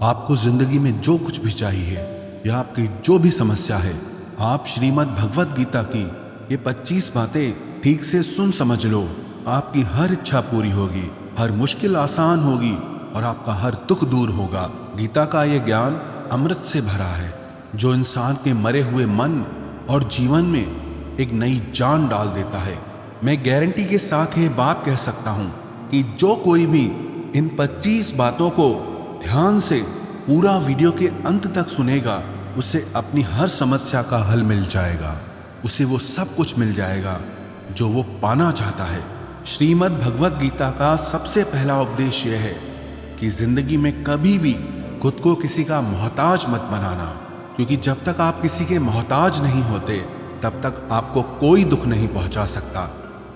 आपको जिंदगी में जो कुछ भी चाहिए या आपकी जो भी समस्या है, आप श्रीमद् भगवत गीता की ये 25 बातें ठीक से सुन समझ लो। आपकी हर इच्छा पूरी होगी, हर मुश्किल आसान होगी और आपका हर दुख दूर होगा। गीता का ये ज्ञान अमृत से भरा है जो इंसान के मरे हुए मन और जीवन में एक नई जान डाल देता है। मैं गारंटी के साथ ये बात कह सकता हूँ कि जो कोई भी इन 25 बातों को ध्यान से पूरा वीडियो के अंत तक सुनेगा, उसे अपनी हर समस्या का हल मिल जाएगा, उसे वो सब कुछ मिल जाएगा जो वो पाना चाहता है। श्रीमद् भगवत गीता का सबसे पहला उपदेश यह है कि जिंदगी में कभी भी खुद को किसी का मोहताज मत बनाना, क्योंकि जब तक आप किसी के मोहताज नहीं होते तब तक आपको कोई दुख नहीं पहुंचा सकता,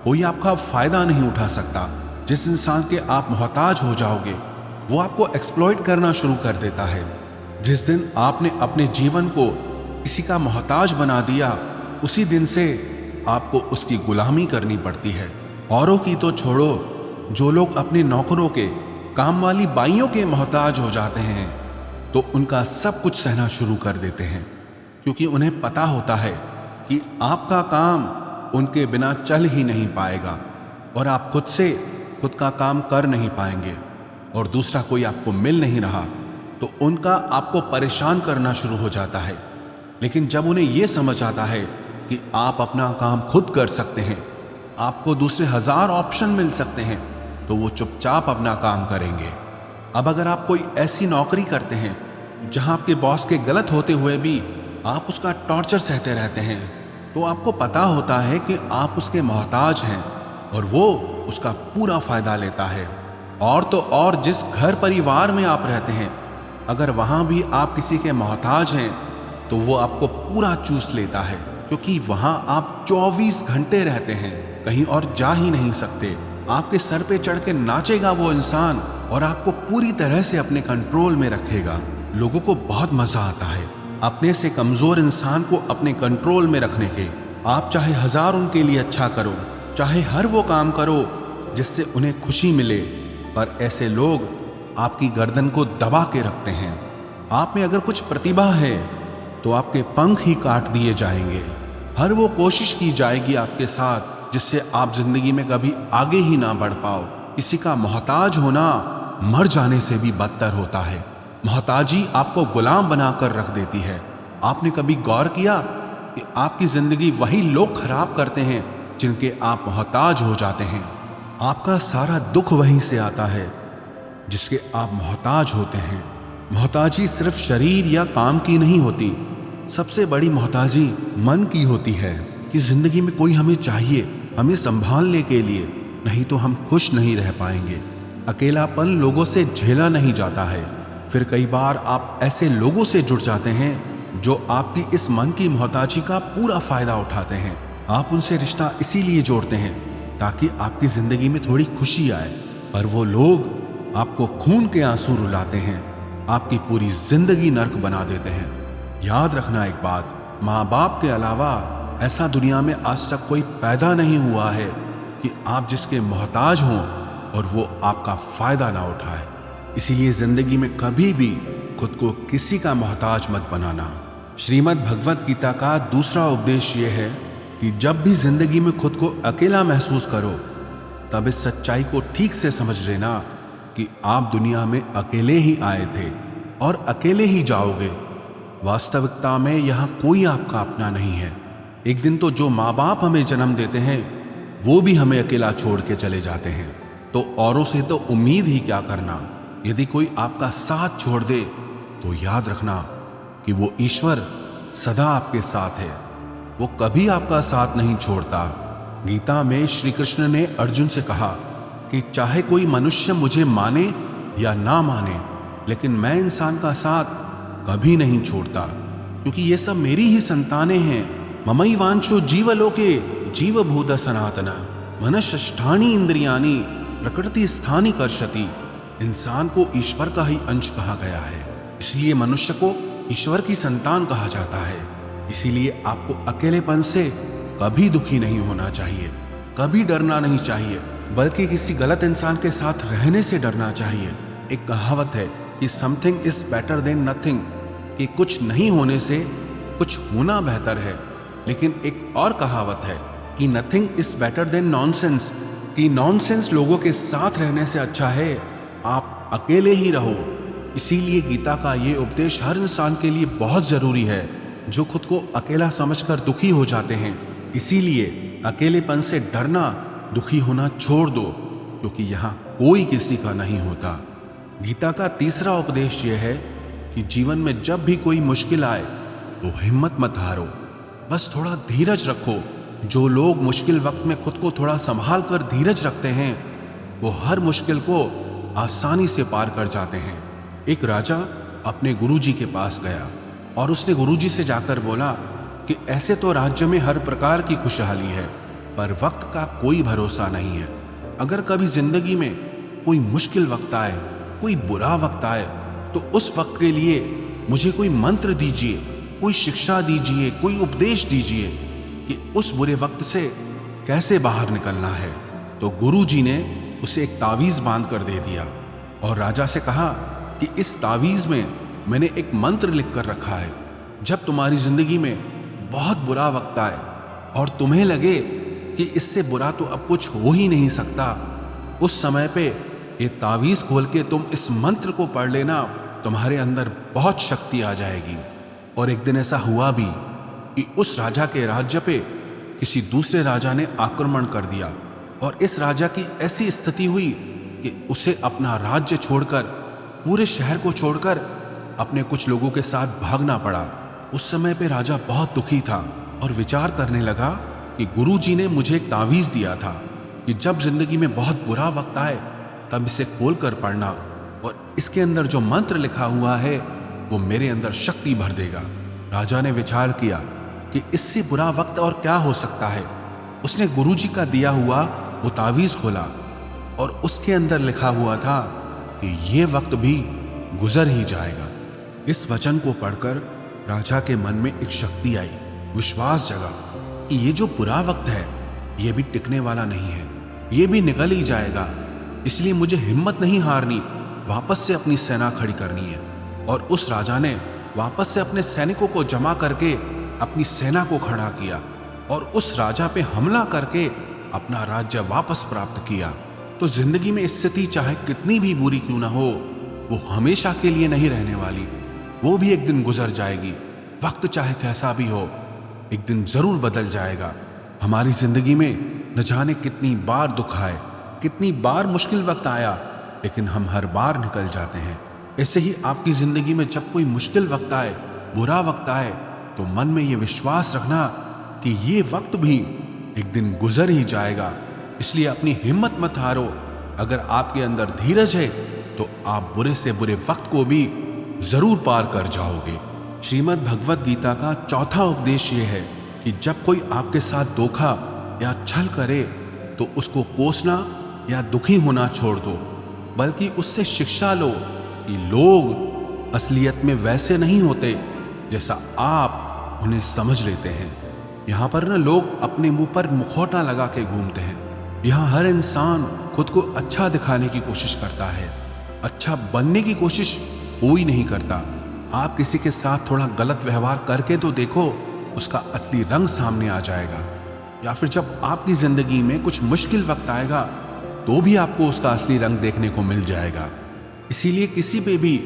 कोई आपका फायदा नहीं उठा सकता। जिस इंसान के आप मोहताज हो जाओगे वो आपको एक्सप्लॉइट करना शुरू कर देता है। जिस दिन आपने अपने जीवन को किसी का मोहताज बना दिया, उसी दिन से आपको उसकी गुलामी करनी पड़ती है। औरों की तो छोड़ो, जो लोग अपने नौकरों के, काम वाली बाइयों के मोहताज हो जाते हैं तो उनका सब कुछ सहना शुरू कर देते हैं, क्योंकि उन्हें पता होता है कि आपका काम उनके बिना चल ही नहीं पाएगा और आप खुद से खुद का काम कर नहीं पाएंगे और दूसरा कोई आपको मिल नहीं रहा तो उनका आपको परेशान करना शुरू हो जाता है। लेकिन जब उन्हें यह समझ आता है कि आप अपना काम खुद कर सकते हैं, आपको दूसरे 1000 ऑप्शन मिल सकते हैं, तो वो चुपचाप अपना काम करेंगे। अब अगर आप कोई ऐसी नौकरी करते हैं जहां आपके बॉस के गलत होते हुए भी आप उसका टॉर्चर सहते रहते हैं, तो आपको पता होता है कि आप उसके मोहताज हैं और वो उसका पूरा फायदा लेता है। और तो और जिस घर परिवार में आप रहते हैं, अगर वहां भी आप किसी के मोहताज हैं तो वो आपको पूरा चूस लेता है, क्योंकि वहां आप 24 घंटे रहते हैं, कहीं और जा ही नहीं सकते। आपके सर पे चढ़ के नाचेगा वो इंसान और आपको पूरी तरह से अपने कंट्रोल में रखेगा। लोगों को बहुत मजा आता है अपने से कमजोर इंसान को अपने कंट्रोल में रखने के। आप चाहे 1000 उनके लिए अच्छा करो, चाहे हर वो काम करो जिससे उन्हें खुशी मिले, पर ऐसे लोग आपकी गर्दन को दबा के रखते हैं। आप में अगर कुछ प्रतिभा है तो आपके पंख ही काट दिए जाएंगे। हर वो कोशिश की जाएगी आपके साथ जिससे आप जिंदगी में कभी आगे ही ना बढ़ पाओ। किसी का मोहताज होना मर जाने से भी बदतर होता है। मोहताजी आपको गुलाम बनाकर रख देती है। आपने कभी गौर किया कि आपकी जिंदगी वही लोग खराब करते हैं जिनके आप मोहताज हो जाते हैं। आपका सारा दुख वहीं से आता है जिसके आप मोहताज होते हैं। मोहताजी सिर्फ शरीर या काम की नहीं होती, सबसे बड़ी मोहताजी मन की होती है कि जिंदगी में कोई हमें चाहिए, हमें संभालने के लिए, नहीं तो हम खुश नहीं रह पाएंगे। अकेलापन लोगों से झेला नहीं जाता है। फिर कई बार आप ऐसे लोगों से जुड़ जाते हैं जो आपकी इस मन की मोहताजी का पूरा फायदा उठाते हैं। आप उनसे रिश्ता इसीलिए जोड़ते हैं ताकि आपकी जिंदगी में थोड़ी खुशी आए, पर वो लोग आपको खून के आंसू रुलाते हैं, आपकी पूरी जिंदगी नर्क बना देते हैं। याद रखना एक बात, माँ बाप के अलावा ऐसा दुनिया में आज तक कोई पैदा नहीं हुआ है कि आप जिसके मोहताज हों और वो आपका फायदा ना उठाए। इसीलिए जिंदगी में कभी भी खुद को किसी का मोहताज मत बनाना। श्रीमद् भगवत गीता का दूसरा उपदेश ये है कि जब भी जिंदगी में खुद को अकेला महसूस करो, तब इस सच्चाई को ठीक से समझ लेना कि आप दुनिया में अकेले ही आए थे और अकेले ही जाओगे। वास्तविकता में यहाँ कोई आपका अपना नहीं है। एक दिन तो जो माँ बाप हमें जन्म देते हैं वो भी हमें अकेला छोड़ के चले जाते हैं, तो औरों से तो उम्मीद ही क्या करना। यदि कोई आपका साथ छोड़ दे तो याद रखना कि वो ईश्वर सदा आपके साथ है, वो कभी आपका साथ नहीं छोड़ता। गीता में श्री कृष्ण ने अर्जुन से कहा कि चाहे कोई मनुष्य मुझे माने या ना माने, लेकिन मैं इंसान का साथ कभी नहीं छोड़ता, क्योंकि ये सब मेरी ही संतानें हैं। ममैवांशो जीवलोके जीवभूत सनातन मनश्ष्ठानि इंद्रियाणि प्रकृति स्थानि कर्षति। इंसान को ईश्वर का ही अंश कहा गया है, इसलिए मनुष्य को ईश्वर की संतान कहा जाता है। इसीलिए आपको अकेलेपन से कभी दुखी नहीं होना चाहिए, कभी डरना नहीं चाहिए, बल्कि किसी गलत इंसान के साथ रहने से डरना चाहिए। एक कहावत है कि something is better than nothing, कि कुछ नहीं होने से कुछ होना बेहतर है। लेकिन एक और कहावत है कि nothing is better than nonsense, कि नॉनसेंस लोगों के साथ रहने से अच्छा है आप अकेले ही रहो। इसीलिए गीता का ये उपदेश हर इंसान के लिए बहुत जरूरी है जो खुद को अकेला समझकर दुखी हो जाते हैं। इसीलिए अकेलेपन से डरना, दुखी होना छोड़ दो, क्योंकि यहाँ कोई किसी का नहीं होता। गीता का तीसरा उपदेश यह है कि जीवन में जब भी कोई मुश्किल आए तो हिम्मत मत हारो, बस थोड़ा धीरज रखो। जो लोग मुश्किल वक्त में खुद को थोड़ा संभाल कर धीरज रखते हैं वो हर मुश्किल को आसानी से पार कर जाते हैं। एक राजा अपने गुरुजी के पास गया और उसने गुरुजी से जाकर बोला कि ऐसे तो राज्य में हर प्रकार की खुशहाली है, पर वक्त का कोई भरोसा नहीं है। अगर कभी जिंदगी में कोई मुश्किल वक्त आए, कोई बुरा वक्त आए, तो उस वक्त के लिए मुझे कोई मंत्र दीजिए, कोई शिक्षा दीजिए, कोई उपदेश दीजिए कि उस बुरे वक्त से कैसे बाहर निकलना है। तो गुरुजी ने उसे एक तावीज़ बांध कर दे दिया और राजा से कहा कि इस तावीज़ में मैंने एक मंत्र लिख कर रखा है। जब तुम्हारी जिंदगी में बहुत बुरा वक्त आए और तुम्हें लगे कि इससे बुरा तो अब कुछ हो ही नहीं सकता, उस समय पे ये तावीज़ खोल के तुम इस मंत्र को पढ़ लेना, तुम्हारे अंदर बहुत शक्ति आ जाएगी। और एक दिन ऐसा हुआ भी कि उस राजा के राज्य पे किसी दूसरे राजा ने आक्रमण कर दिया और इस राजा की ऐसी स्थिति हुई कि उसे अपना राज्य छोड़कर, पूरे शहर को छोड़कर अपने कुछ लोगों के साथ भागना पड़ा। उस समय पे राजा बहुत दुखी था और विचार करने लगा कि गुरुजी ने मुझे एक तावीज़ दिया था कि जब जिंदगी में बहुत बुरा वक्त आए तब इसे खोल कर पढ़ना और इसके अंदर जो मंत्र लिखा हुआ है वो मेरे अंदर शक्ति भर देगा। राजा ने विचार किया कि इससे बुरा वक्त और क्या हो सकता है। उसने गुरुजी का दिया हुआ वो तावीज़ खोला और उसके अंदर लिखा हुआ था कि ये वक्त भी गुजर ही जाएगा। इस वचन को पढ़कर राजा के मन में एक शक्ति आई, विश्वास जगा कि ये जो बुरा वक्त है ये भी टिकने वाला नहीं है, ये भी निकल ही जाएगा। इसलिए मुझे हिम्मत नहीं हारनी, वापस से अपनी सेना खड़ी करनी है। और उस राजा ने वापस से अपने सैनिकों को जमा करके अपनी सेना को खड़ा किया और उस राजा पे हमला करके अपना राज्य वापस प्राप्त किया। तो जिंदगी में स्थिति चाहे कितनी भी बुरी क्यों ना हो, वो हमेशा के लिए नहीं रहने वाली, वो भी एक दिन गुजर जाएगी। वक्त चाहे कैसा भी हो, एक दिन जरूर बदल जाएगा। हमारी जिंदगी में न जाने कितनी बार दुख आए, कितनी बार मुश्किल वक्त आया, लेकिन हम हर बार निकल जाते हैं। ऐसे ही आपकी जिंदगी में जब कोई मुश्किल वक्त आए, बुरा वक्त आए, तो मन में ये विश्वास रखना कि ये वक्त भी एक दिन गुजर ही जाएगा। इसलिए अपनी हिम्मत मत हारो। अगर आपके अंदर धीरज है तो आप बुरे से बुरे वक्त को भी जरूर पार कर जाओगे। श्रीमद् भगवत गीता का चौथा उपदेश ये है कि जब कोई आपके साथ धोखा या छल करे तो उसको कोसना या दुखी होना छोड़ दो, बल्कि उससे शिक्षा लो कि लोग असलियत में वैसे नहीं होते जैसा आप उन्हें समझ लेते हैं। यहाँ पर ना लोग अपने मुंह पर मुखौटा लगा के घूमते हैं। यहाँ हर इंसान खुद को अच्छा दिखाने की कोशिश करता है, अच्छा बनने की कोशिश कोई नहीं करता। आप किसी के साथ थोड़ा गलत व्यवहार करके तो देखो, उसका असली रंग सामने आ जाएगा। या फिर जब आपकी जिंदगी में कुछ मुश्किल वक्त आएगा तो भी आपको उसका असली रंग देखने को मिल जाएगा। इसीलिए किसी पे भी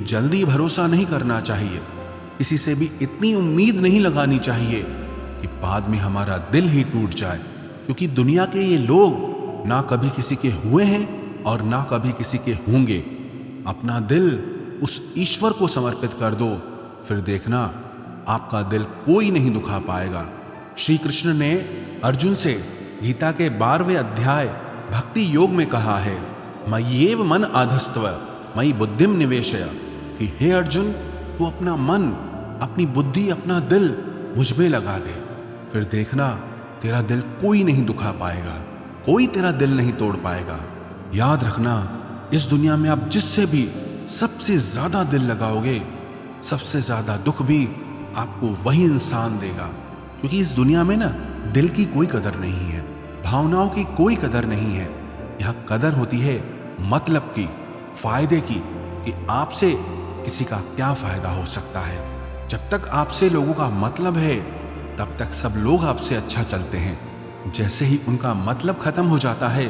जल्दी भरोसा नहीं करना चाहिए, किसी से भी इतनी उम्मीद नहीं लगानी चाहिए कि बाद में हमारा दिल ही टूट जाए। क्योंकि दुनिया के ये लोग ना कभी किसी के हुए हैं और ना कभी किसी के होंगे। अपना दिल उस ईश्वर को समर्पित कर दो, फिर देखना आपका दिल कोई नहीं दुखा पाएगा। श्री कृष्ण ने अर्जुन से गीता के 12वें अध्याय भक्ति योग में कहा है, मय्येव मन आधस्तव मयि बुद्धिम निवेशय, कि हे अर्जुन, तू अपना मन, अपनी बुद्धि, अपना दिल मुझ में लगा दे, फिर देखना तेरा दिल कोई नहीं दुखा पाएगा, कोई तेरा दिल नहीं तोड़ पाएगा। याद रखना, इस दुनिया में आप जिससे भी सबसे ज्यादा दिल लगाओगे, सबसे ज्यादा दुख भी आपको वही इंसान देगा। क्योंकि इस दुनिया में ना दिल की कोई कदर नहीं है, भावनाओं की कोई कदर नहीं है। यहाँ कदर होती है मतलब की, फायदे की, कि आपसे किसी का क्या फायदा हो सकता है। जब तक आपसे लोगों का मतलब है तब तक सब लोग आपसे अच्छा चलते हैं। जैसे ही उनका मतलब खत्म हो जाता है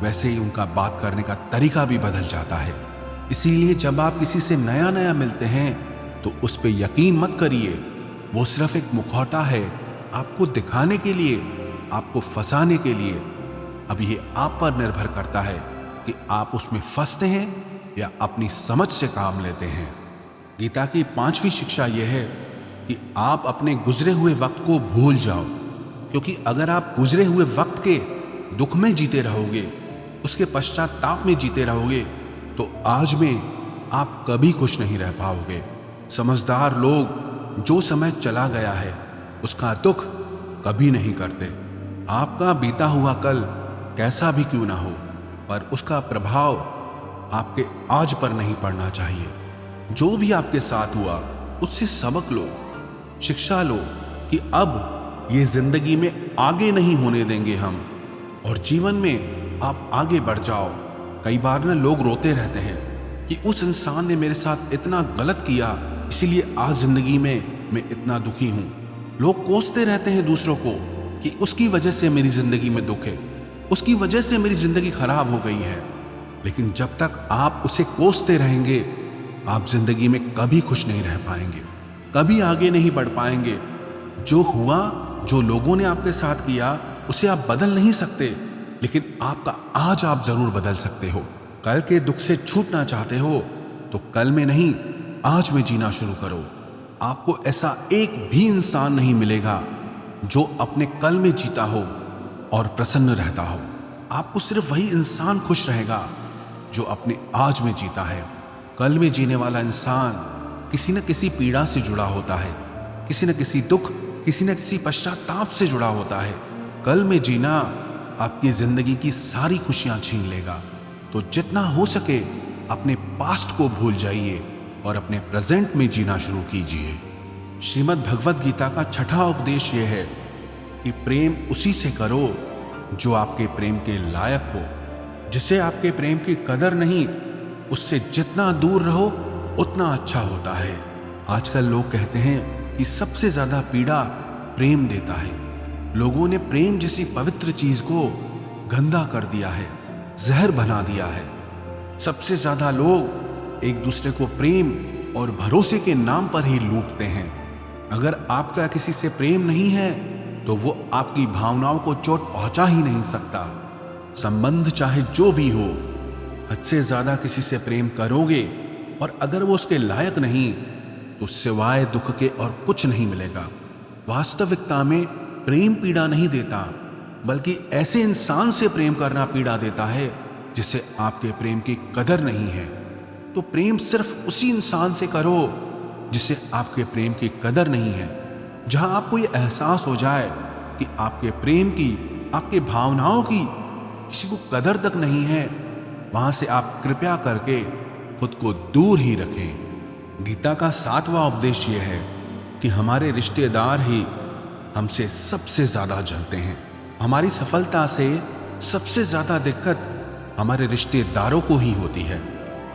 वैसे ही उनका बात करने का तरीका भी बदल जाता है। इसीलिए जब आप किसी से नया नया मिलते हैं तो उस पर यकीन मत करिए। वो सिर्फ एक मुखौटा है आपको दिखाने के लिए, आपको फंसाने के लिए। अब ये आप पर निर्भर करता है कि आप उसमें फंसते हैं या अपनी समझ से काम लेते हैं। गीता की 5वीं शिक्षा यह है कि आप अपने गुजरे हुए वक्त को भूल जाओ, क्योंकि अगर आप गुजरे हुए वक्त के दुख में जीते रहोगे, उसके पश्चाताप में जीते रहोगे, तो आज में आप कभी खुश नहीं रह पाओगे। समझदार लोग जो समय चला गया है उसका दुख कभी नहीं करते। आपका बीता हुआ कल कैसा भी क्यों ना हो, पर उसका प्रभाव आपके आज पर नहीं पड़ना चाहिए। जो भी आपके साथ हुआ उससे सबक लो, शिक्षा लो कि अब ये जिंदगी में आगे नहीं होने देंगे हम, और जीवन में आप आगे बढ़ जाओ। कई बार ना लोग रोते रहते हैं कि उस इंसान ने मेरे साथ इतना गलत किया, इसीलिए आज जिंदगी में मैं इतना दुखी हूं। लोग कोसते रहते हैं दूसरों को कि उसकी वजह से मेरी जिंदगी में दुख है, उसकी वजह से मेरी जिंदगी खराब हो गई है। लेकिन जब तक आप उसे कोसते रहेंगे आप जिंदगी में कभी खुश नहीं रह पाएंगे, कभी आगे नहीं बढ़ पाएंगे। जो हुआ, जो लोगों ने आपके साथ किया, उसे आप बदल नहीं सकते, लेकिन आपका आज आप जरूर बदल सकते हो। कल के दुख से छूटना चाहते हो तो कल में नहीं, आज में जीना शुरू करो। आपको ऐसा एक भी इंसान नहीं मिलेगा जो अपने कल में जीता हो और प्रसन्न रहता हो। आपको सिर्फ वही इंसान खुश रहेगा जो अपने आज में जीता है। कल में जीने वाला इंसान किसी न किसी पीड़ा से जुड़ा होता है, किसी न किसी दुख, किसी न किसी पश्चाताप से जुड़ा होता है। कल में जीना आपकी जिंदगी की सारी खुशियां छीन लेगा। तो जितना हो सके अपने पास्ट को भूल जाइए और अपने प्रेजेंट में जीना शुरू कीजिए। श्रीमद् भगवद गीता का 6वां उपदेश यह है कि प्रेम उसी से करो जो आपके प्रेम के लायक हो। जिसे आपके प्रेम की कदर नहीं, उससे जितना दूर रहो उतना अच्छा होता है। आजकल लोग कहते हैं कि सबसे ज्यादा पीड़ा प्रेम देता है। लोगों ने प्रेम जैसी पवित्र चीज को गंदा कर दिया है, जहर बना दिया है। सबसे ज्यादा लोग एक दूसरे को प्रेम और भरोसे के नाम पर ही लूटते हैं। अगर आपका किसी से प्रेम नहीं है तो वो आपकी भावनाओं को चोट पहुंचा ही नहीं सकता। संबंध चाहे जो भी हो, हद से ज्यादा किसी से प्रेम करोगे और अगर वो उसके लायक नहीं तो सिवाय दुख के और कुछ नहीं मिलेगा। वास्तविकता में प्रेम पीड़ा नहीं देता, बल्कि ऐसे इंसान से प्रेम करना पीड़ा देता है जिसे आपके प्रेम की कदर नहीं है। तो प्रेम सिर्फ उसी इंसान से करो जिसे आपके प्रेम की कदर नहीं है। जहां आपको ये एहसास हो जाए कि आपके प्रेम की, आपके भावनाओं की किसी को कदर तक नहीं है, वहां से आप कृपया करके खुद को दूर ही रखें। गीता का 7वां उपदेश यह है कि हमारे रिश्तेदार ही हमसे सबसे ज्यादा जलते हैं। हमारी सफलता से सबसे ज्यादा दिक्कत हमारे रिश्तेदारों को ही होती है।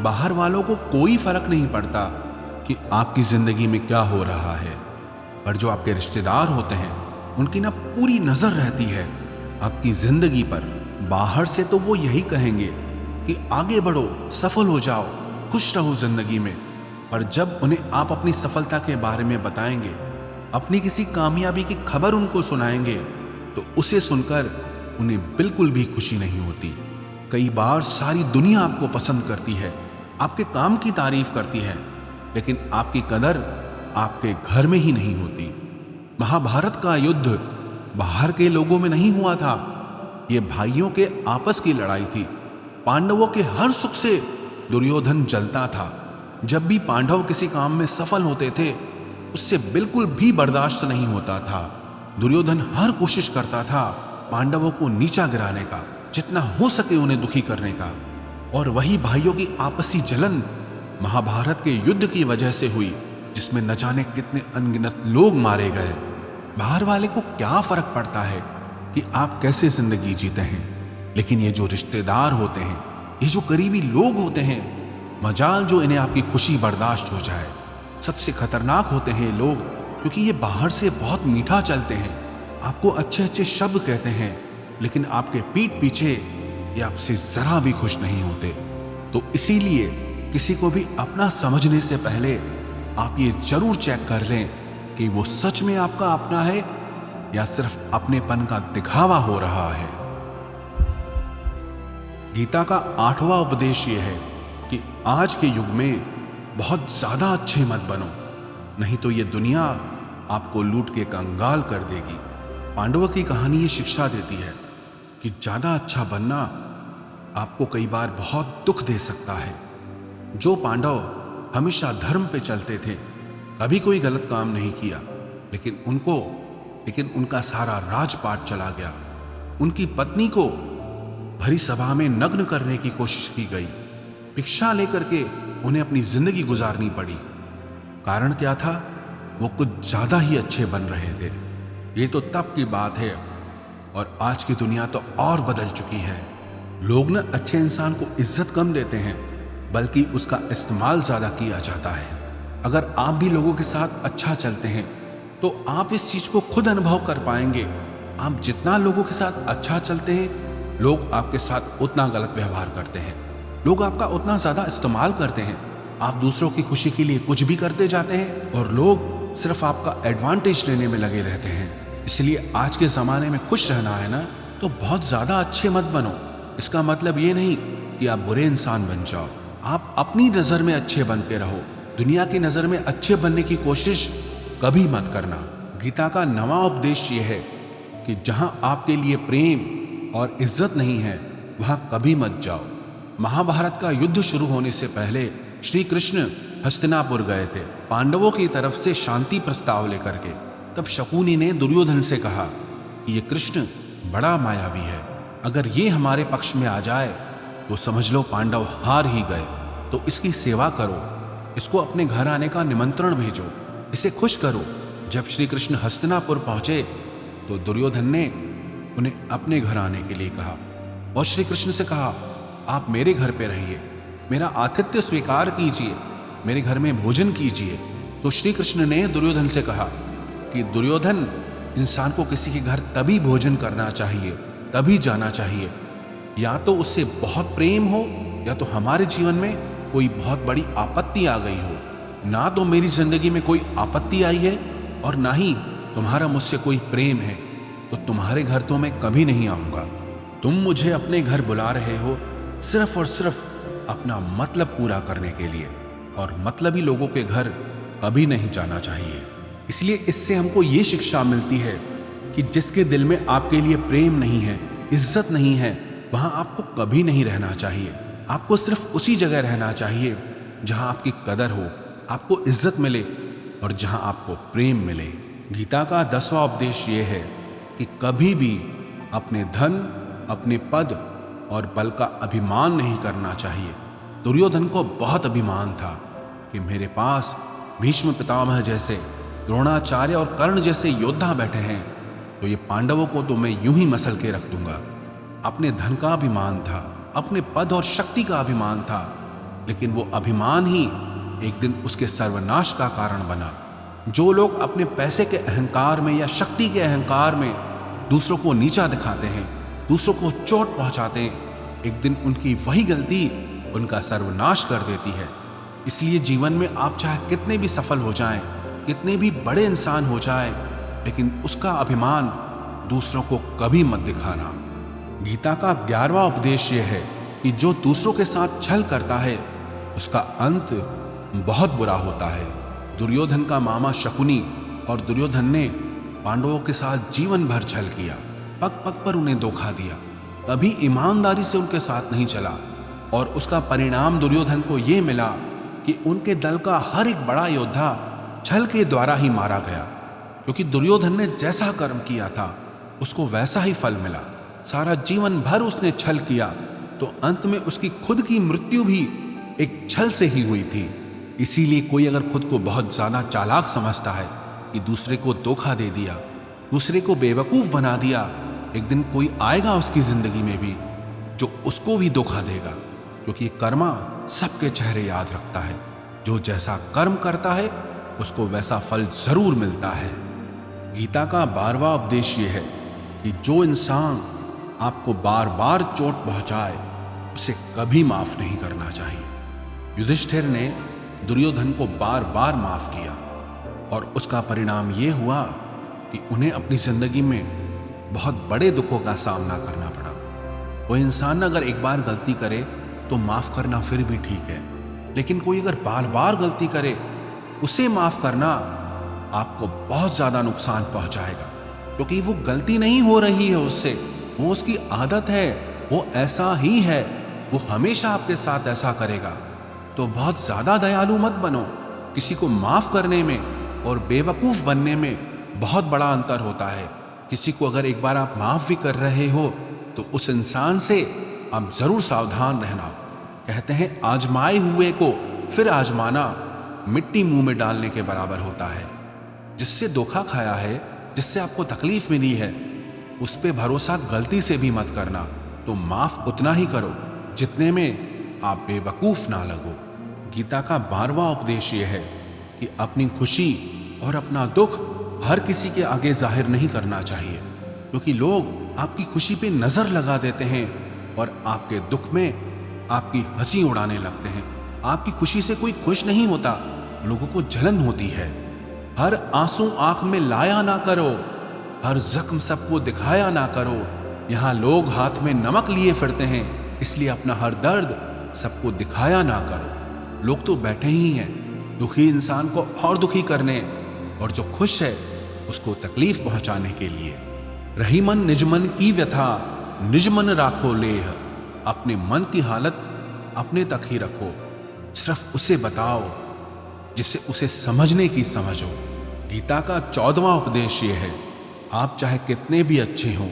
बाहर वालों को कोई फर्क नहीं पड़ता कि आपकी जिंदगी में क्या हो रहा है, पर जो आपके रिश्तेदार होते हैं उनकी ना पूरी नजर रहती है आपकी जिंदगी पर। बाहर से तो वो यही कहेंगे कि आगे बढ़ो, सफल हो जाओ, खुश रहो जिंदगी में, पर जब उन्हें आप अपनी सफलता के बारे में बताएंगे, अपनी किसी कामयाबी की खबर उनको सुनाएंगे, तो उसे सुनकर उन्हें बिल्कुल भी खुशी नहीं होती। कई बार सारी दुनिया आपको पसंद करती है, आपके काम की तारीफ करती है, लेकिन आपकी कदर आपके घर में ही नहीं होती। महाभारत का युद्ध बाहर के लोगों में नहीं हुआ था, ये भाइयों के आपस की लड़ाई थी। पांडवों के हर सुख से दुर्योधन जलता था। जब भी पांडव किसी काम में सफल होते थे उससे बिल्कुल भी बर्दाश्त नहीं होता था। दुर्योधन हर कोशिश करता था पांडवों को नीचा गिराने का, जितना हो सके उन्हें दुखी करने का। और वही भाइयों की आपसी जलन महाभारत के युद्ध की वजह से हुई, जिसमें न जाने कितने अनगिनत लोग मारे गए। बाहर वाले को क्या फर्क पड़ता है कि आप कैसे जिंदगी जीते हैं, लेकिन ये जो रिश्तेदार होते हैं, ये जो करीबी लोग होते हैं, मजाल जो इन्हें आपकी खुशी बर्दाश्त हो जाए। सबसे खतरनाक होते हैं ये लोग, क्योंकि ये बाहर से बहुत मीठा चलते हैं, आपको अच्छे अच्छे शब्द कहते हैं, लेकिन आपके पीठ पीछे ये आपसे जरा भी खुश नहीं होते। तो इसीलिए किसी को भी अपना समझने से पहले आप ये जरूर चेक कर लें कि वो सच में आपका अपना है या सिर्फ अपनेपन का दिखावा हो रहा है। गीता का 8वां उपदेश ये है कि आज के युग में बहुत ज्यादा अच्छे मत बनो, नहीं तो ये दुनिया आपको लूट के कंगाल कर देगी। पांडवों की कहानी ये शिक्षा देती है कि ज्यादा अच्छा बनना आपको कई बार बहुत दुख दे सकता है। जो पांडव हमेशा धर्म पे चलते थे, कभी कोई गलत काम नहीं किया, लेकिन उनका सारा राजपाट चला गया। उनकी पत्नी को भरी सभा में नग्न करने की कोशिश की गई। भिक्षा लेकर के उन्हें अपनी जिंदगी गुजारनी पड़ी। कारण क्या था? वो कुछ ज्यादा ही अच्छे बन रहे थे। ये तो तब की बात है, और आज की दुनिया तो और बदल चुकी है। लोग न अच्छे इंसान को इज्जत कम देते हैं, बल्कि उसका इस्तेमाल ज्यादा किया जाता है। अगर आप भी लोगों के साथ अच्छा चलते हैं तो आप इस चीज को खुद अनुभव कर पाएंगे। आप जितना लोगों के साथ अच्छा चलते हैं, लोग आपके साथ उतना गलत व्यवहार करते हैं, लोग आपका उतना ज्यादा इस्तेमाल करते हैं। आप दूसरों की खुशी के लिए कुछ भी करते जाते हैं और लोग सिर्फ आपका एडवांटेज लेने में लगे रहते हैं। इसलिए आज के जमाने में खुश रहना है ना, तो बहुत ज्यादा अच्छे मत बनो। इसका मतलब ये नहीं कि आप बुरे इंसान बन जाओ। आप अपनी नजर में अच्छे बन के रहो। दुनिया की नजर में अच्छे बनने की कोशिश कभी मत करना। गीता का 9वां उपदेश ये है कि जहां आपके लिए प्रेम और इज्जत नहीं है, वहां कभी मत जाओ। महाभारत का युद्ध शुरू होने से पहले श्री कृष्ण हस्तिनापुर गए थे, पांडवों की तरफ से शांति प्रस्ताव लेकर के। तब शकुनी ने दुर्योधन से कहा कि ये कृष्ण बड़ा मायावी है, अगर ये हमारे पक्ष में आ जाए तो समझ लो पांडव हार ही गए। तो इसकी सेवा करो, इसको अपने घर आने का निमंत्रण भेजो, इसे खुश करो। जब श्री कृष्ण हस्तिनापुर पहुंचे तो दुर्योधन ने उन्हें अपने घर आने के लिए कहा और श्री कृष्ण से कहा, आप मेरे घर पे रहिए, मेरा आतिथ्य स्वीकार कीजिए, मेरे घर में भोजन कीजिए। तो श्री कृष्ण ने दुर्योधन से कहा कि दुर्योधन, इंसान को किसी के घर तभी भोजन करना चाहिए, तभी जाना चाहिए, या तो उससे बहुत प्रेम हो, या तो हमारे जीवन में कोई बहुत बड़ी आपत्ति आ गई हो। ना तो मेरी जिंदगी में कोई आपत्ति आई है और ना ही तुम्हारा मुझसे कोई प्रेम है, तो तुम्हारे घर तो मैं कभी नहीं आऊंगा। तुम मुझे अपने घर बुला रहे हो सिर्फ और सिर्फ अपना मतलब पूरा करने के लिए, और मतलबी लोगों के घर कभी नहीं जाना चाहिए। इसलिए इससे हमको ये शिक्षा मिलती है कि जिसके दिल में आपके लिए प्रेम नहीं है, इज्जत नहीं है, वहां आपको कभी नहीं रहना चाहिए। आपको सिर्फ उसी जगह रहना चाहिए जहां आपकी कदर हो, आपको इज्जत मिले और जहां आपको प्रेम मिले। गीता का 10वां उपदेश ये है कि कभी भी अपने धन, अपने पद और बल का अभिमान नहीं करना चाहिए। दुर्योधन को बहुत अभिमान था कि मेरे पास भीष्म पितामह जैसे, द्रोणाचार्य और कर्ण जैसे योद्धा बैठे हैं, तो ये पांडवों को तो मैं यूं ही मसल के रख दूंगा। अपने धन का अभिमान था, अपने पद और शक्ति का अभिमान था, लेकिन वो अभिमान ही एक दिन उसके सर्वनाश का कारण बना। जो लोग अपने पैसे के अहंकार में या शक्ति के अहंकार में दूसरों को नीचा दिखाते हैं, दूसरों को चोट पहुंचाते हैं, एक दिन उनकी वही गलती उनका सर्वनाश कर देती है। इसलिए जीवन में आप चाहे कितने भी सफल हो जाएं, कितने भी बड़े इंसान हो जाएं, लेकिन उसका अभिमान दूसरों को कभी मत दिखाना। गीता का 11वां उपदेश यह है कि जो दूसरों के साथ छल करता है, उसका अंत बहुत बुरा होता है। दुर्योधन का मामा शकुनी और दुर्योधन ने पांडवों के साथ जीवन भर छल किया, पग पग पर उन्हें धोखा दिया, कभी ईमानदारी से उनके साथ नहीं चला, और उसका परिणाम दुर्योधन को यह मिला कि उनके दल का हर एक बड़ा योद्धा छल के द्वारा ही मारा गया, क्योंकि दुर्योधन ने जैसा कर्म किया था उसको वैसा ही फल मिला। सारा जीवन भर उसने छल किया, तो अंत में उसकी खुद की मृत्यु भी एक छल से ही हुई थी। इसीलिए कोई अगर खुद को बहुत ज्यादा चालाक समझता है कि दूसरे को धोखा दे दिया, दूसरे को बेवकूफ बना दिया, एक दिन कोई आएगा उसकी जिंदगी में भी जो उसको भी धोखा देगा, क्योंकि कर्मा सबके चेहरे याद रखता है। जो जैसा कर्म करता है उसको वैसा फल जरूर मिलता है। गीता का 12वां उपदेश ये है कि जो इंसान आपको बार बार चोट पहुंचाए उसे कभी माफ नहीं करना चाहिए। युधिष्ठिर ने दुर्योधन को बार बार माफ किया और उसका परिणाम यह हुआ कि उन्हें अपनी जिंदगी में बहुत बड़े दुखों का सामना करना पड़ा। वो इंसान अगर एक बार गलती करे तो माफ करना फिर भी ठीक है, लेकिन कोई अगर बार बार गलती करे उसे माफ करना आपको बहुत ज्यादा नुकसान पहुंचाएगा, क्योंकि वो गलती नहीं हो रही है उससे, वो उसकी आदत है, वो ऐसा ही है, वो हमेशा आपके साथ ऐसा करेगा। तो बहुत ज्यादा दयालु मत बनो। किसी को माफ करने में और बेवकूफ बनने में बहुत बड़ा अंतर होता है। किसी को अगर एक बार आप माफ भी कर रहे हो तो उस इंसान से आप जरूर सावधान रहना। कहते हैं आजमाए हुए को फिर आजमाना मिट्टी मुंह में डालने के बराबर होता है। जिससे धोखा खाया है, जिससे आपको तकलीफ मिली है, उस पे भरोसा गलती से भी मत करना। तो माफ उतना ही करो जितने में आप बेवकूफ ना लगो। गीता का 12वां उपदेश यह है कि अपनी खुशी और अपना दुख हर किसी के आगे जाहिर नहीं करना चाहिए, क्योंकि लोग आपकी खुशी पे नजर लगा देते हैं और आपके दुख में आपकी हंसी उड़ाने लगते हैं। आपकी खुशी से कोई खुश नहीं होता, लोगों को जलन होती है। हर आंसू आंख में लाया ना करो, हर जख्म सबको दिखाया ना करो। यहाँ लोग हाथ में नमक लिए फिरते हैं, इसलिए अपना हर दर्द सबको दिखाया ना करो। लोग तो बैठे ही हैं दुखी इंसान को और दुखी करने, और जो खुश है उसको तकलीफ पहुंचाने के लिए। रही मन निज मन की व्यथा, निज मन राखो लेह। अपने मन की हालत अपने तक ही रखो, सिर्फ उसे बताओ जिससे उसे समझने की समझ हो। गीता का 14वां उपदेश ये है, आप चाहे कितने भी अच्छे हों,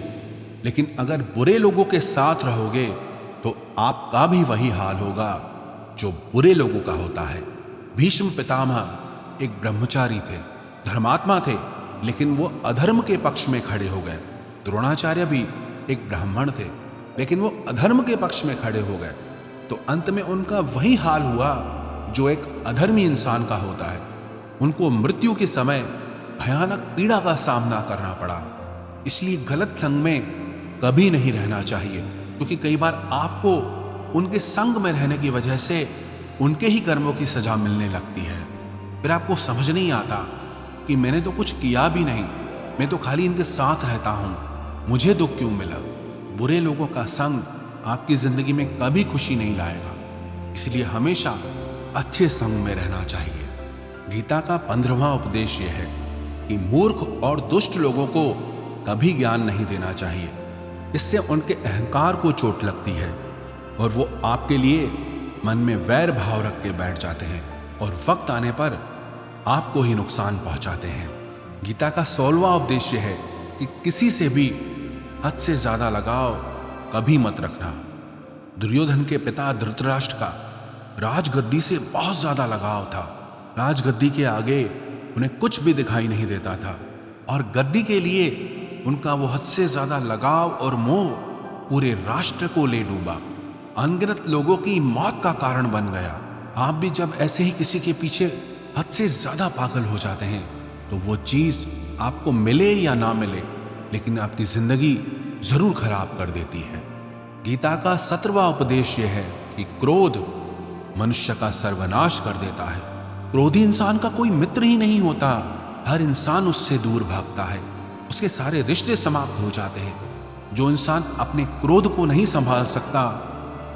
लेकिन अगर बुरे लोगों के साथ रहोगे तो आपका भी वही हाल होगा जो बुरे लोगों का होता है। भीष्म पितामह एक ब्रह्मचारी थे, धर्मात्मा थे, लेकिन वो अधर्म के पक्ष में खड़े हो गए। द्रोणाचार्य भी एक ब्राह्मण थे, लेकिन वो अधर्म के पक्ष में खड़े हो गए। तो अंत में उनका वही हाल हुआ जो एक अधर्मी इंसान का होता है। उनको मृत्यु के समय भयानक पीड़ा का सामना करना पड़ा। इसलिए गलत संग में कभी नहीं रहना चाहिए, क्योंकि कई बार आपको उनके संग में रहने की वजह से उनके ही कर्मों की सजा मिलने लगती है। फिर आपको समझ नहीं आता कि मैंने तो कुछ किया भी नहीं, मैं तो खाली इनके साथ रहता हूं, मुझे दुख क्यों मिला। बुरे लोगों का संग आपकी जिंदगी में कभी खुशी नहीं लाएगा, इसलिए हमेशा अच्छे संग में रहना चाहिए। गीता का 15वां उपदेश यह है कि मूर्ख और दुष्ट लोगों को कभी ज्ञान नहीं देना चाहिए। इससे उनके अहंकार को चोट लगती है और वो आपके लिए मन में वैर भाव रख के बैठ जाते हैं और वक्त आने पर आपको ही नुकसान पहुंचाते हैं। गीता का 16वां उपदेश यह है कि किसी से भी हद से ज्यादा लगाव कभी मत रखना। दुर्योधन के पिता धृतराष्ट्र का राजगद्दी से बहुत ज्यादा लगाव था। राजगद्दी के आगे उन्हें कुछ भी दिखाई नहीं देता था और गद्दी के लिए उनका वो हद से ज्यादा लगाव और मोह पूरे राष्ट्र को ले डूबा, अनगिनत लोगों की मौत का कारण बन गया। आप भी जब ऐसे ही किसी के पीछे हद से ज्यादा पागल हो जाते हैं तो वो चीज आपको मिले या ना मिले, लेकिन आपकी जिंदगी जरूर खराब कर देती है। गीता का 17वां उपदेश यह है कि क्रोध मनुष्य का सर्वनाश कर देता है। क्रोधी इंसान का कोई मित्र ही नहीं होता, हर इंसान उससे दूर भागता है, उसके सारे रिश्ते समाप्त हो जाते हैं। जो इंसान अपने क्रोध को नहीं संभाल सकता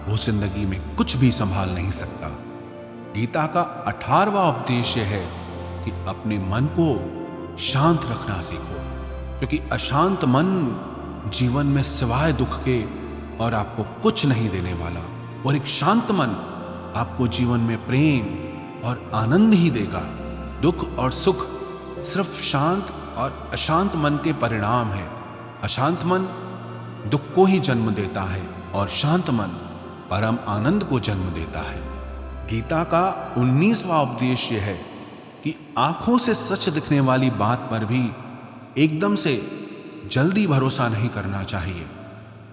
वो जिंदगी में कुछ भी संभाल नहीं सकता। गीता का 18वां उपदेश है कि अपने मन को शांत रखना सीखो, क्योंकि अशांत मन जीवन में सिवाय दुख के और आपको कुछ नहीं देने वाला, और एक शांत मन आपको जीवन में प्रेम और आनंद ही देगा। दुख और सुख सिर्फ शांत और अशांत मन के परिणाम है। अशांत मन दुख को ही जन्म देता है और शांत मन परम आनंद को जन्म देता है। गीता का 19वां उपदेश यह है कि आंखों से सच दिखने वाली बात पर भी एकदम से जल्दी भरोसा नहीं करना चाहिए।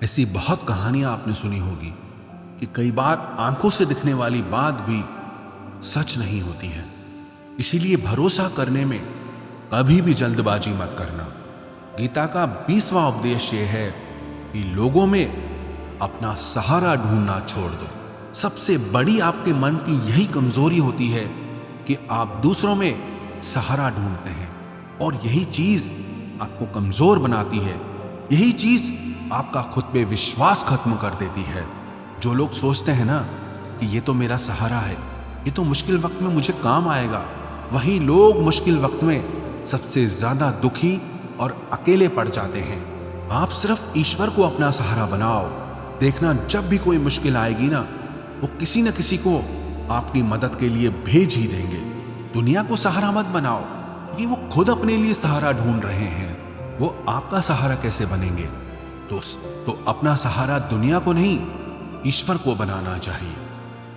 ऐसी बहुत कहानियां आपने सुनी होगी कि कई बार आंखों से दिखने वाली बात भी सच नहीं होती है। इसीलिए भरोसा करने में कभी भी जल्दबाजी मत करना। गीता का 20वां उपदेश यह है कि लोगों में अपना सहारा ढूंढना छोड़ दो। सबसे बड़ी आपके मन की यही कमजोरी होती है कि आप दूसरों में सहारा ढूंढते हैं, और यही चीज आपको कमजोर बनाती है। यही चीज आपका खुद पे विश्वास खत्म कर देती है। जो लोग सोचते हैं ना कि ये तो मेरा सहारा है, ये तो मुश्किल वक्त में मुझे काम आएगा, वही लोग मुश्किल वक्त में सबसे ज्यादा दुखी और अकेले पड़ जाते हैं। आप सिर्फ ईश्वर को अपना सहारा बनाओ। देखना, जब भी कोई मुश्किल आएगी ना, वो किसी न किसी को आपकी मदद के लिए भेज ही देंगे। दुनिया को सहारा मत बनाओ, क्योंकि वो खुद अपने लिए सहारा ढूंढ रहे हैं। वो आपका सहारा कैसे बनेंगे? तो अपना सहारा दुनिया को नहीं, ईश्वर को बनाना चाहिए।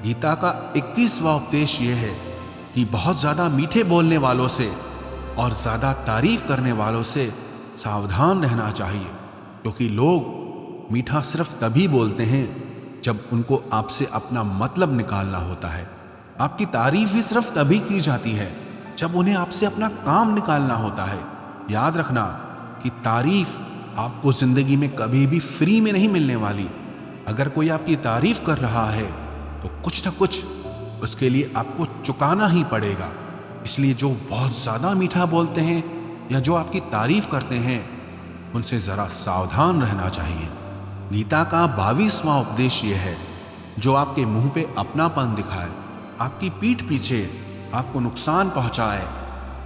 गीता का 21वां उपदेश यह है कि बहुत ज्यादा मीठे बोलने वालों से और ज्यादा तारीफ करने वालों से सावधान रहना चाहिए, क्योंकि लोग मीठा सिर्फ तभी बोलते हैं जब उनको आपसे अपना मतलब निकालना होता है। आपकी तारीफ भी सिर्फ तभी की जाती है जब उन्हें आपसे अपना काम निकालना होता है। याद रखना कि तारीफ आपको जिंदगी में कभी भी फ्री में नहीं मिलने वाली। अगर कोई आपकी तारीफ कर रहा है तो कुछ ना कुछ उसके लिए आपको चुकाना ही पड़ेगा। इसलिए जो बहुत ज्यादा मीठा बोलते हैं या जो आपकी तारीफ करते हैं, उनसे जरा सावधान रहना चाहिए। गीता का 22वां उपदेश यह है, जो आपके मुंह पे अपनापन दिखाए, आपकी पीठ पीछे आपको नुकसान पहुंचाए,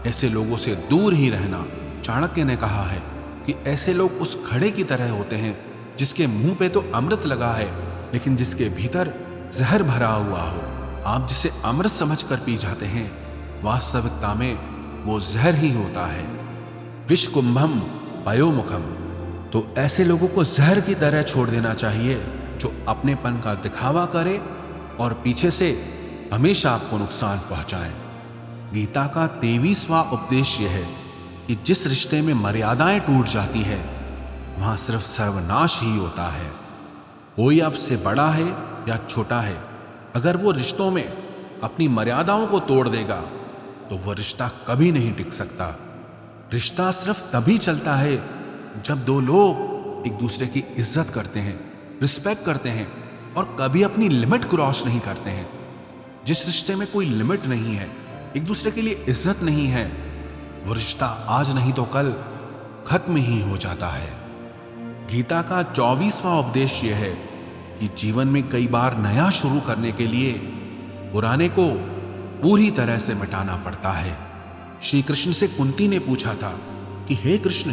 ऐसे लोगों से दूर ही रहना। चाणक्य ने कहा है कि ऐसे लोग उस घड़े की तरह होते हैं जिसके मुंह पे तो अमृत लगा है, लेकिन जिसके भीतर जहर भरा हुआ हो। आप जिसे अमृत समझकर पी जाते हैं, वास्तविकता में वो जहर ही होता है। विष कुंभम पयोमुखम। तो ऐसे लोगों को जहर की तरह छोड़ देना चाहिए, जो अपनेपन का दिखावा करे और पीछे से हमेशा आपको नुकसान पहुंचाए। गीता का 23वां उपदेश यह है कि जिस रिश्ते में मर्यादाएं टूट जाती है, वहां सिर्फ सर्वनाश ही होता है। कोई आपसे बड़ा है या छोटा है, अगर वो रिश्तों में अपनी मर्यादाओं को तोड़ देगा तो वह रिश्ता कभी नहीं टिक सकता। रिश्ता सिर्फ तभी चलता है जब दो लोग एक दूसरे की इज्जत करते हैं, रिस्पेक्ट करते हैं और कभी अपनी लिमिट क्रॉस नहीं करते हैं। जिस रिश्ते में कोई लिमिट नहीं है, एक दूसरे के लिए इज्जत नहीं है, वो रिश्ता आज नहीं तो कल खत्म ही हो जाता है। गीता का 24वां उपदेश यह है कि जीवन में कई बार नया शुरू करने के लिए पुराने को पूरी तरह से मिटाना पड़ता है। श्री कृष्ण से कुंती ने पूछा था कि हे कृष्ण,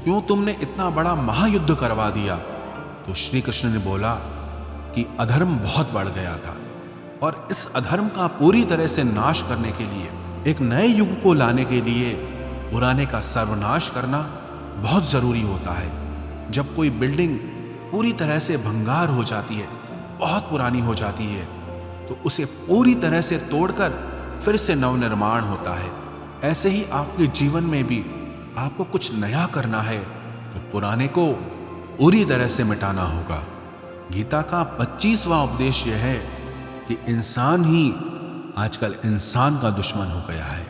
क्यों तुमने इतना बड़ा महायुद्ध करवा दिया? तो श्री कृष्ण ने बोला कि अधर्म बहुत बढ़ गया था, और इस अधर्म का पूरी तरह से नाश करने के लिए, एक नए युग को लाने के लिए पुराने का सर्वनाश करना बहुत जरूरी होता है। जब कोई बिल्डिंग पूरी तरह से भंगार हो जाती है, बहुत पुरानी हो जाती है, तो उसे पूरी तरह से तोड़कर फिर से नवनिर्माण होता है। ऐसे ही आपके जीवन में भी आपको कुछ नया करना है तो पुराने को पूरी तरह से मिटाना होगा। गीता का 25वां उपदेश यह है कि इंसान ही आजकल इंसान का दुश्मन हो गया है।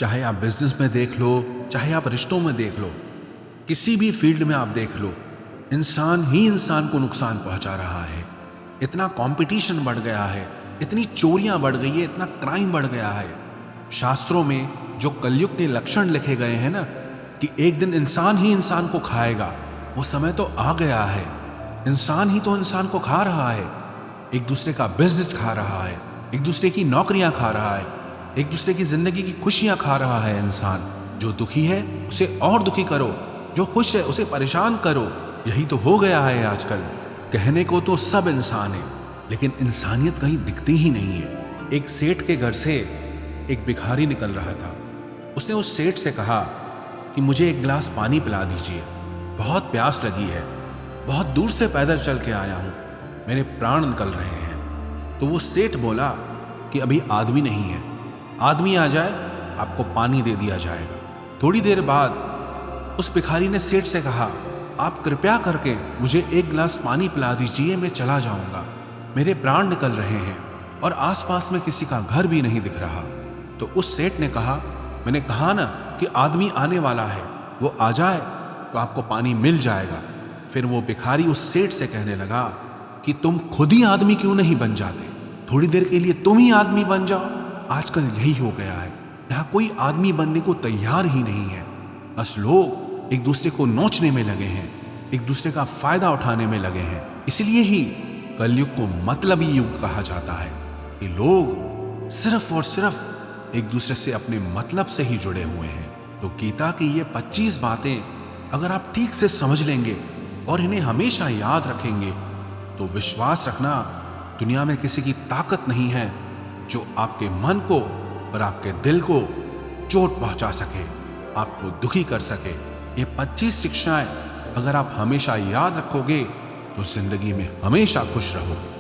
चाहे आप बिजनेस में देख लो, चाहे आप रिश्तों में देख लो, किसी भी फील्ड में आप देख लो, इंसान ही इंसान को नुकसान पहुंचा रहा है। इतना कंपटीशन बढ़ गया है, इतनी चोरियां बढ़ गई है, इतना क्राइम बढ़ गया है। शास्त्रों में जो कलयुग के लक्षण लिखे गए हैं ना, कि एक दिन इंसान ही इंसान को खाएगा, वो समय तो आ गया है। इंसान ही तो इंसान को खा रहा है, एक दूसरे का बिजनेस खा रहा है, एक दूसरे की नौकरियां खा रहा है, एक दूसरे की जिंदगी की खुशियां खा रहा है। इंसान जो दुखी है उसे और दुखी करो, जो खुश है उसे परेशान करो। यही तो हो गया है आजकल। कहने को तो सब इंसान है, लेकिन इंसानियत कहीं दिखती ही नहीं है। एक सेठ के घर से एक भिखारी निकल रहा था। उसने उस सेठ से कहा कि मुझे एक गिलास पानी पिला दीजिए, बहुत प्यास लगी है, बहुत दूर से पैदल चल के आया हूँ, मेरे प्राण निकल रहे हैं। तो वो सेठ बोला कि अभी आदमी नहीं है, आदमी आ जाए आपको पानी दे दिया जाएगा। थोड़ी देर बाद उस भिखारी ने सेठ से कहा, आप कृपया करके मुझे एक गिलास पानी पिला दीजिए, मैं चला जाऊंगा। मेरे प्राण निकल रहे हैं और आसपास में किसी का घर भी नहीं दिख रहा। तो उस सेठ ने कहा, मैंने कहा ना कि आदमी आने वाला है, वो आ जाए तो आपको पानी मिल जाएगा। फिर वो भिखारी उस सेठ से कहने लगा कि तुम खुद ही आदमी क्यों नहीं बन जाते, थोड़ी देर के लिए तुम ही आदमी बन जाओ। आजकल यही हो गया है, यहाँ कोई आदमी बनने को तैयार ही नहीं है। बस लोग एक दूसरे को नोचने में लगे हैं, एक दूसरे का फायदा उठाने में लगे हैं। इसलिए ही कलयुग को मतलबी युग कहा जाता है कि लोग सिर्फ और सिर्फ एक दूसरे से अपने मतलब से ही जुड़े हुए हैं। तो गीता की ये 25 बातें अगर आप ठीक से समझ लेंगे और इन्हें हमेशा याद रखेंगे तो विश्वास रखना, दुनिया में किसी की ताकत नहीं है जो आपके मन को और आपके दिल को चोट पहुंचा सके, आपको दुखी कर सके। ये 25 शिक्षाएं अगर आप हमेशा याद रखोगे तो जिंदगी में हमेशा खुश रहोगे।